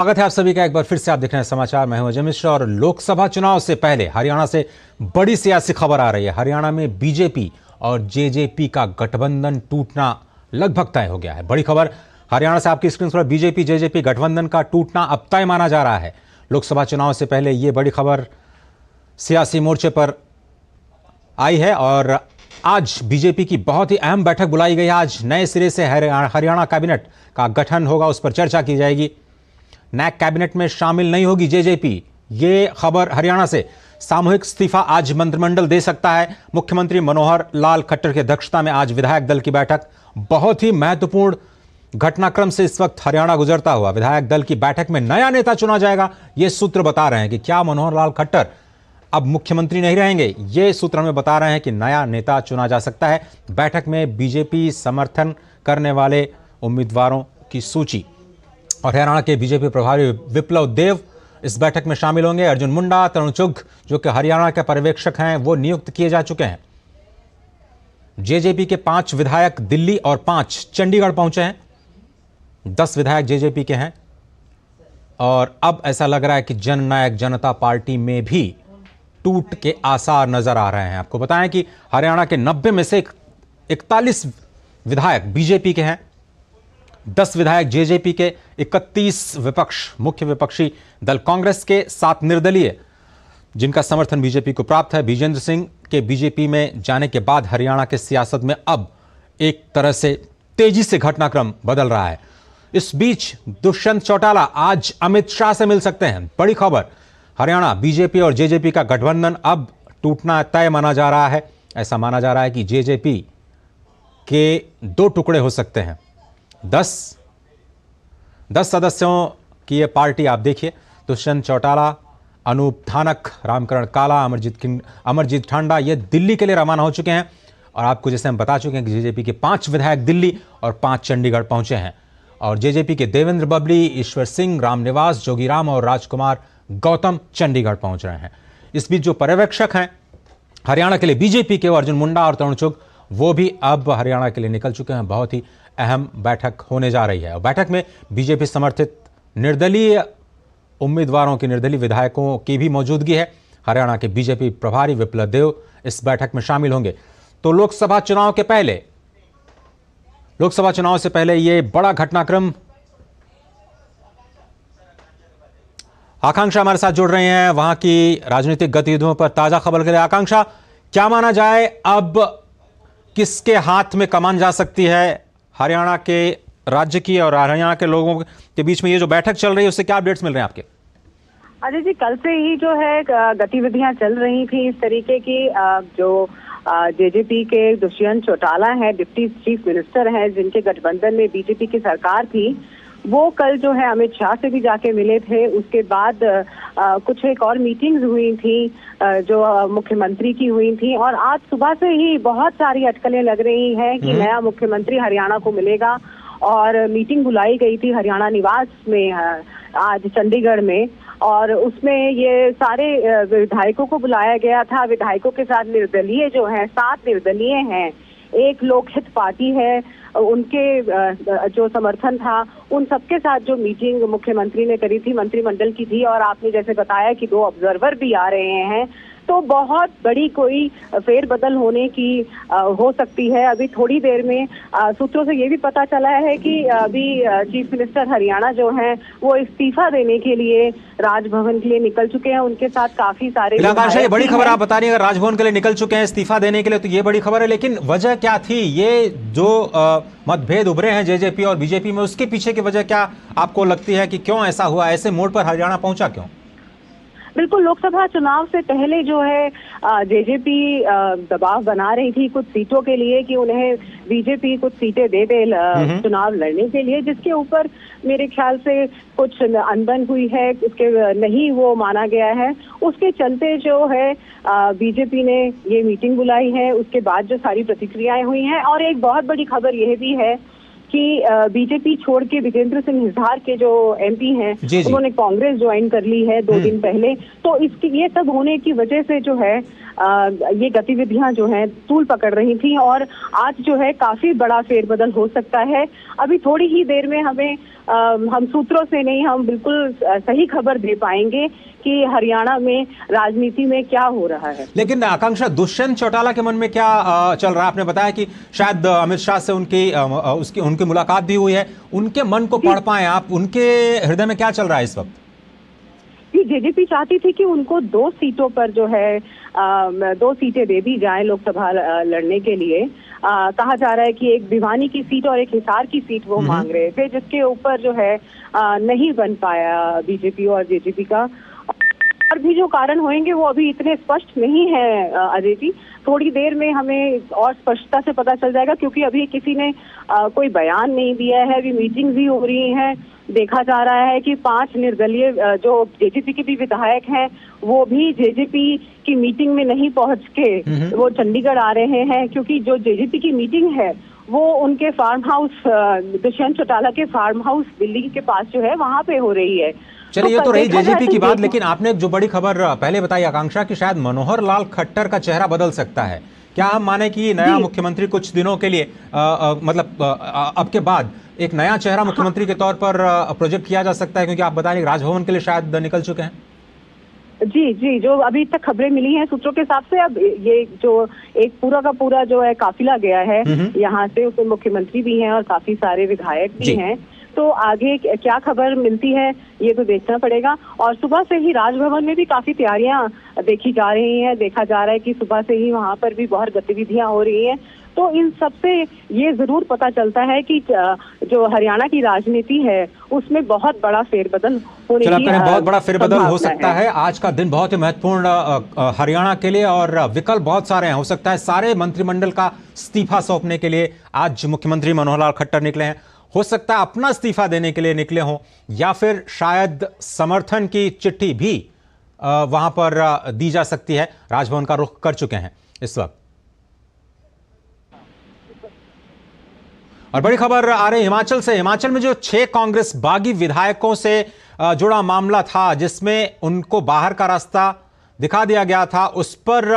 स्वागत है आप सभी का एक बार फिर से। आप देख रहे हैं समाचार। मैं हूं अजय मिश्रा और लोकसभा चुनाव से पहले हरियाणा से बड़ी सियासी खबर आ रही है। हरियाणा में बीजेपी और जेजेपी का गठबंधन टूटना लगभग तय हो गया है। बड़ी खबर हरियाणा से आपकी स्क्रीन पर। बीजेपी जेजेपी गठबंधन का टूटना अब तय माना जा रहा है। लोकसभा चुनाव से पहले यह बड़ी खबर सियासी मोर्चे पर आई है और आज बीजेपी की बहुत ही अहम बैठक बुलाई गई है। आज नए सिरे से हरियाणा कैबिनेट का गठन होगा, उस पर चर्चा की जाएगी। नए कैबिनेट में शामिल नहीं होगी जेजेपी, ये खबर हरियाणा से। सामूहिक इस्तीफा आज मंत्रिमंडल दे सकता है। मुख्यमंत्री मनोहर लाल खट्टर की अध्यक्षता में आज विधायक दल की बैठक। बहुत ही महत्वपूर्ण घटनाक्रम से इस वक्त हरियाणा गुजरता हुआ। विधायक दल की बैठक में नया नेता चुना जाएगा। ये सूत्र बता रहे हैं कि क्या मनोहर लाल खट्टर अब मुख्यमंत्री नहीं रहेंगे। ये सूत्र हमें बता रहे हैं कि नया नेता चुना जा सकता है। बैठक में बीजेपी समर्थन करने वाले उम्मीदवारों की सूची और हरियाणा के बीजेपी प्रभारी विप्लव देव इस बैठक में शामिल होंगे। अर्जुन मुंडा, तरुण चुघ जो कि हरियाणा के पर्यवेक्षक हैं, वो नियुक्त किए जा चुके हैं। जेजेपी के 5 विधायक दिल्ली और 5 चंडीगढ़ पहुंचे हैं। 10 विधायक जेजेपी के हैं और अब ऐसा लग रहा है कि जननायक जनता पार्टी में भी टूट के आसार नजर आ रहे हैं। आपको बताएं कि हरियाणा के 90 में से 41 विधायक बीजेपी के हैं, 10 विधायक जेजेपी के, 31 मुख्य विपक्षी दल कांग्रेस के, 7 निर्दलीय जिनका समर्थन बीजेपी को प्राप्त है। विजेंद्र सिंह के बीजेपी में जाने के बाद हरियाणा के सियासत में अब एक तरह से तेजी से घटनाक्रम बदल रहा है। इस बीच दुष्यंत चौटाला आज अमित शाह से मिल सकते हैं। बड़ी खबर, हरियाणा बीजेपी और जेजेपी का गठबंधन अब टूटना तय माना जा रहा है। ऐसा माना जा रहा है कि जेजेपी के 2 टुकड़े हो सकते हैं। 10 सदस्यों की यह पार्टी आप देखिए। दुष्यंत चौटाला, अनूप धानक, रामकरण काला, अमरजीत ठांडा ये दिल्ली के लिए रवाना हो चुके हैं। और आपको जैसे हम बता चुके हैं कि जेजेपी के 5 विधायक दिल्ली और 5 चंडीगढ़ पहुंचे हैं। और जेजेपी के देवेंद्र बबली, ईश्वर सिंह, रामनिवास, जोगीराम और राजकुमार गौतम चंडीगढ़ पहुंच रहे हैं। इस बीच जो पर्यवेक्षक हैं हरियाणा के लिए बीजेपी के, अर्जुन मुंडा और तरुण चुघ, वो भी अब हरियाणा के लिए निकल चुके हैं। बहुत ही अहम बैठक होने जा रही है और बैठक में बीजेपी समर्थित निर्दलीय उम्मीदवारों की, निर्दलीय विधायकों की भी मौजूदगी है। हरियाणा के बीजेपी प्रभारी विप्लव देव इस बैठक में शामिल होंगे। तो लोकसभा चुनाव से पहले यह बड़ा घटनाक्रम। आकांक्षा हमारे साथ जुड़ रहे हैं वहां की राजनीतिक गतिविधियों पर ताजा खबर के लिए। आकांक्षा, क्या माना जाए अब किसके हाथ में कमान जा सकती है हरियाणा के राज्य की और हरियाणा के लोगों के बीच में ये जो बैठक चल रही है उससे क्या अपडेट्स मिल रहे हैं आपके? अजय जी, कल से ही जो है गतिविधियां चल रही थी इस तरीके की। जो जेजेपी के दुष्यंत चौटाला है, डिप्टी चीफ मिनिस्टर हैं, जिनके गठबंधन में बीजेपी की सरकार थी, वो कल जो है अमित शाह से भी जाके मिले थे। उसके बाद कुछ एक और मीटिंग्स हुई थी जो मुख्यमंत्री की हुई थी। और आज सुबह से ही बहुत सारी अटकलें लग रही हैं कि नया मुख्यमंत्री हरियाणा को मिलेगा। और मीटिंग बुलाई गई थी हरियाणा निवास में आज चंडीगढ़ में, और उसमें ये सारे विधायकों को बुलाया गया था। विधायकों के साथ निर्दलीय जो हैं, 7 निर्दलीय हैं, एक लोकहित पार्टी है, उनके जो समर्थन था, उन सबके साथ जो मीटिंग मुख्यमंत्री ने करी थी, मंत्रिमंडल की थी। और आपने जैसे बताया कि 2 ऑब्जर्वर भी आ रहे हैं, तो बहुत बड़ी कोई फेरबदल होने की हो सकती है। अभी थोड़ी देर में सूत्रों से ये भी पता चला है कि अभी चीफ मिनिस्टर हरियाणा जो हैं वो इस्तीफा देने के लिए राजभवन के लिए निकल चुके हैं। उनके साथ काफी सारे ये बड़ी खबर आप बता रही हैं, अगर राजभवन के लिए निकल चुके हैं इस्तीफा देने के लिए, तो ये बड़ी खबर है। लेकिन वजह क्या थी? ये जो मतभेद उभरे हैं जेजेपी और बीजेपी में, उसके पीछे की वजह क्या आपको लगती है कि क्यों ऐसा हुआ? ऐसे मोड़ पर हरियाणा पहुंचा क्यों? बिल्कुल, लोकसभा चुनाव से पहले जो है जेजेपी दबाव बना रही थी कुछ सीटों के लिए कि उन्हें बीजेपी कुछ सीटें दे दे चुनाव लड़ने के लिए, जिसके ऊपर मेरे ख्याल से कुछ अनबन हुई है, उसके नहीं वो माना गया है। उसके चलते जो है बीजेपी ने ये मीटिंग बुलाई है। उसके बाद जो सारी प्रतिक्रियाएं हुई हैं, और एक बहुत बड़ी खबर यह भी है कि बीजेपी छोड़ के विजेंद्र सिंह हिसार के जो एमपी हैं, उन्होंने कांग्रेस ज्वाइन कर ली है 2 दिन पहले। तो इसकी ये सब होने की वजह से जो है ये गतिविधियां जो हैं तूल पकड़ रही थी, और आज जो है काफी बड़ा फेरबदल हो सकता है। अभी थोड़ी ही देर में हमें हम सूत्रों से नहीं, हम बिल्कुल सही खबर दे पाएंगे कि हरियाणा में राजनीति में क्या हो रहा है। लेकिन आकांक्षा, दुष्यंत चौटाला के मन में क्या चल रहा है? आपने बताया कि शायद अमित शाह से उनकी मुलाकात भी हुई है, उनके मन को पढ़ पाए आप, उनके हृदय में क्या चल रहा है इस वक्त? जेजेपी चाहती थी कि उनको 2 सीटों पर जो है 2 सीटें दे दी जाए लोकसभा लड़ने के लिए। कहा जा रहा है कि एक भिवानी की सीट और एक हिसार की सीट वो मांग रहे थे, जिसके ऊपर जो है नहीं बन पाया बीजेपी और जेजेपी का। और भी जो कारण होंगे वो अभी इतने स्पष्ट नहीं है अजय जी, थोड़ी देर में हमें और स्पष्टता से पता चल जाएगा, क्योंकि अभी किसी ने कोई बयान नहीं दिया है, अभी मीटिंग भी हो रही है। देखा जा रहा है कि 5 निर्दलीय जो जेजेपी के भी विधायक हैं वो भी जेजेपी की मीटिंग में नहीं पहुंच के वो चंडीगढ़ आ रहे हैं, क्योंकि जो जेजेपी की मीटिंग है वो उनके फार्म हाउस, दुष्यंत चौटाला के फार्म हाउस दिल्ली के पास जो है वहां पे हो रही है। चलिए, ये तो रही जेजेपी की बात, लेकिन आपने जो बड़ी खबर पहले बताई आकांक्षा कि शायद मनोहर लाल खट्टर का चेहरा बदल सकता है। क्या हम माने कि नया मुख्यमंत्री कुछ दिनों के लिए मतलब अब के बाद एक नया चेहरा मुख्यमंत्री के तौर पर प्रोजेक्ट किया जा सकता है? क्योंकि आप बता रहे राजभवन के लिए शायद निकल चुके हैं। जी जी, जो अभी तक खबरें मिली हैं सूत्रों के हिसाब से, अब ये जो एक पूरा का पूरा जो है काफिला गया है यहाँ से, उसमें मुख्यमंत्री भी हैं और काफी सारे विधायक भी हैं। तो आगे क्या खबर मिलती है ये तो देखना पड़ेगा। और सुबह से ही राजभवन में भी काफी तैयारियां देखी जा रही हैं। देखा जा रहा है कि सुबह से ही वहां पर भी बहुत गतिविधियां हो रही हैं। तो इन सब से ये जरूर पता चलता है कि जो हरियाणा की राजनीति है उसमें बहुत बड़ा फेरबदल होने की बहुत बड़ा फेरबदल हो सकता है। आज का दिन बहुत ही महत्वपूर्ण हरियाणा के लिए और विकल्प बहुत सारे हैं। हो सकता है सारे मंत्रिमंडल का इस्तीफा सौंपने के लिए आज मुख्यमंत्री मनोहर लाल खट्टर निकले हैं। हो सकता है अपना इस्तीफा देने के लिए निकले हों, या फिर शायद समर्थन की चिट्ठी भी वहां पर दी जा सकती है। राजभवन का रुख कर चुके हैं इस वक्त। और बड़ी खबर आ रही हिमाचल से। हिमाचल में जो 6 कांग्रेस बागी विधायकों से जुड़ा मामला था, जिसमें उनको बाहर का रास्ता दिखा दिया गया था, उस पर